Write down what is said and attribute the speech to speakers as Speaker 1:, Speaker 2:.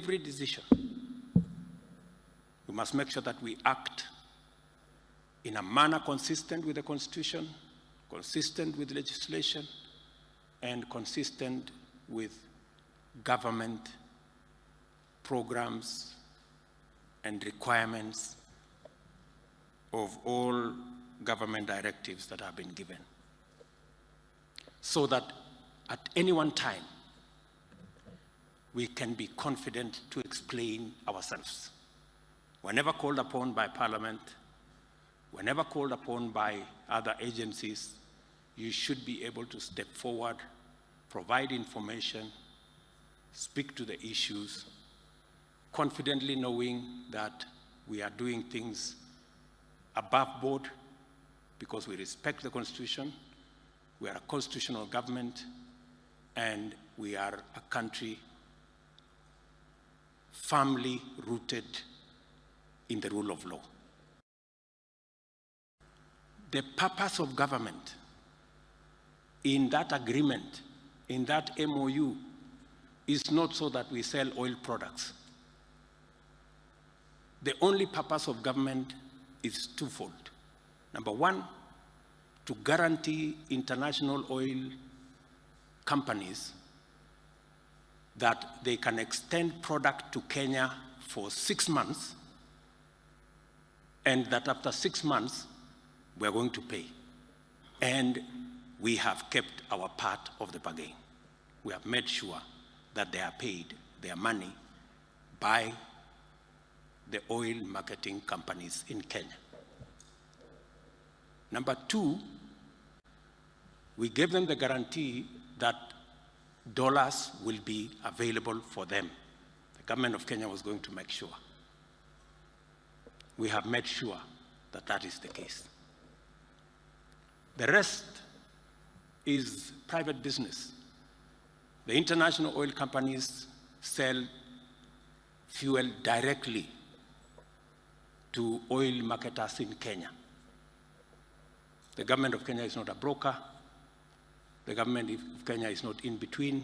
Speaker 1: every decision, we must make sure that we act in a manner consistent with the Constitution, consistent with legislation, and consistent with government programs and requirements of all government directives that have been given, so that at any one time we can be confident to explain ourselves. Whenever called upon by Parliament, whenever called upon by other agencies, you should be able to step forward, provide information, speak to the issues, confidently knowing that we are doing things above board because we respect the Constitution, we are a constitutional government, and we are a country firmly rooted in the rule of law. The purpose of government in that agreement, in that MOU, is not so that we sell oil products. The only purpose of government is twofold. Number one, to guarantee international oil companies that they can extend product to Kenya for 6 months, and that after 6 months, we're going to pay. And we have kept our part of the bargain. We have made sure that they are paid their money by the oil marketing companies in Kenya. Number two, we gave them the guarantee that dollars will be available for them. The government of Kenya was going to make sure. We have made sure that that is the case. The rest is private business. The international oil companies sell fuel directly to oil marketers in Kenya. The government of Kenya is not a broker. The government of Kenya is not in between.